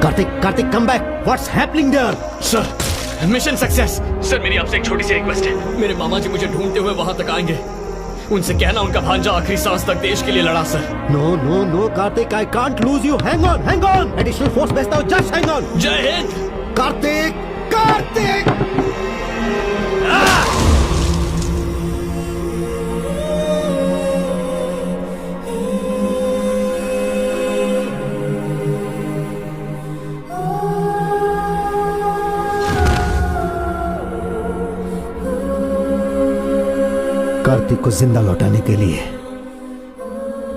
Kartik come back. What's happening there? Sir mission success. Sir मेरी आपसे एक छोटी सी रिक्वेस्ट है। मेरे मामा जी मुझे ढूंढते हुए वहां तक आएंगे, उनसे कहना उनका भांजा आखिरी सांस तक देश के लिए लड़ा। Sir no Kartik, I can't lose you. Hang on. Additional force भेजता हूं, जस्ट हैंग ऑन। जय हिंद। कार्तिक कार्तिक को जिंदा लौटाने के लिए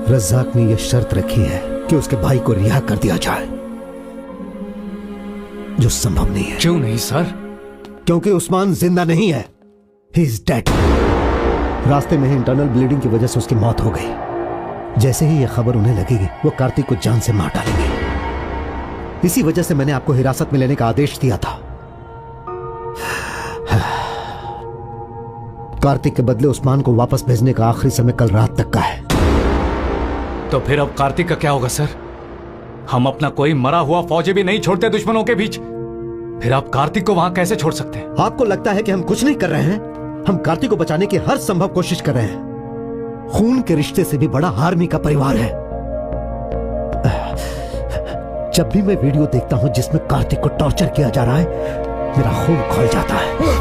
रज्जाक ने यह शर्त रखी है कि उसके भाई को रिहा कर दिया जाए, जो संभव नहीं है। क्यों नहीं सर? क्योंकि उस्मान जिंदा नहीं है, ही इज डेड। रास्ते में ही इंटरनल ब्लीडिंग की वजह से उसकी मौत हो गई। जैसे ही यह खबर उन्हें लगेगी, वो कार्तिक को जान से मार डालेंगे। इसी वजह से मैंने आपको हिरासत में लेने का आदेश दिया था। कार्तिक के बदले उस्मान को वापस भेजने का आखिरी समय कल रात तक का है। तो फिर अब कार्तिक का क्या होगा सर? हम अपना कोई मरा हुआ फौजी भी नहीं छोड़ते दुश्मनों के बीच। फिर आप कार्तिक को वहां कैसे छोड़ सकते हैं? आपको लगता है कि हम कुछ नहीं कर रहे हैं? हम कार्तिक को बचाने की हर संभव कोशिश कर रहे हैं। खून के रिश्ते से भी बड़ा आर्मी का परिवार है। जब भी मैं वीडियो देखता हूं जिसमें कार्तिक को टॉर्चर किया जा रहा है, मेरा खून खौल जाता है।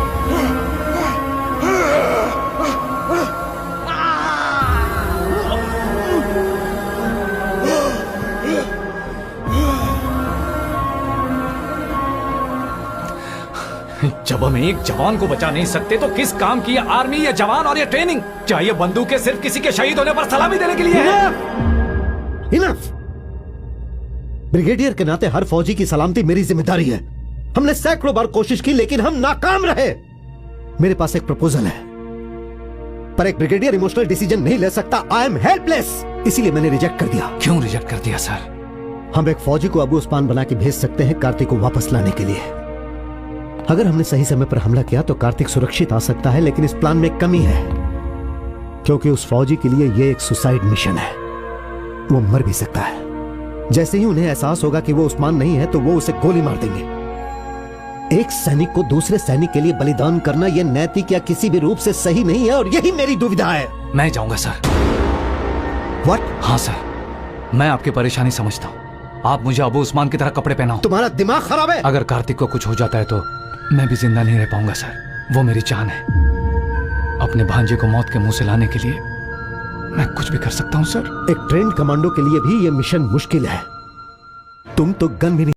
जब हम एक जवान को बचा नहीं सकते तो किस काम की ये आर्मी, ये जवान और ये ट्रेनिंग? क्या ये बंदूकें सिर्फ किसी के शहीद होने पर सलामी देने के लिए है? इनफ। ब्रिगेडियर के नाते हर फौजी की सलामती मेरी जिम्मेदारी है। हमने सैकड़ों बार कोशिश की लेकिन हम नाकाम रहे। मेरे पास एक प्रपोजल है, पर एक ब्रिगेडियर इमोशनल डिसीजन नहीं ले सकता। आई एम हेल्पलेस, इसीलिए मैंने रिजेक्ट कर दिया। क्यों रिजेक्ट कर दिया सर? हम एक फौजी को अबू उस्मान बना के भेज सकते हैं कार्तिक को वापस लाने के लिए। अगर हमने सही समय पर हमला किया तो कार्तिक सुरक्षित आ सकता है, लेकिन इस प्लान में एक कमी है, क्योंकि उस फौजी के लिए यह एक सुसाइड मिशन है। वो मर भी सकता है। जैसे ही उन्हें एहसास होगा कि वो उस्मान नहीं है तो वो उसे गोली मार देंगे। एक सैनिक को दूसरे सैनिक के लिए बलिदान करना यह नैतिक या किसी भी रूप से सही नहीं है, और यही मेरी दुविधा है। मैं जाऊंगा सर। व्हाट? हाँ सर, मैं आपकी परेशानी समझता हूँ। आप मुझे अबू उस्मान की तरह कपड़े पहनाओ। तुम्हारा दिमाग खराब है। अगर कार्तिक को कुछ हो जाता है तो मैं भी जिंदा नहीं रह पाऊंगा सर। वो मेरी जान है। अपने भांजे को मौत के मुंह से लाने के लिए मैं कुछ भी कर सकता हूं सर। एक ट्रेंड कमांडो के लिए भी यह मिशन मुश्किल है। तुम तो गन भी नहीं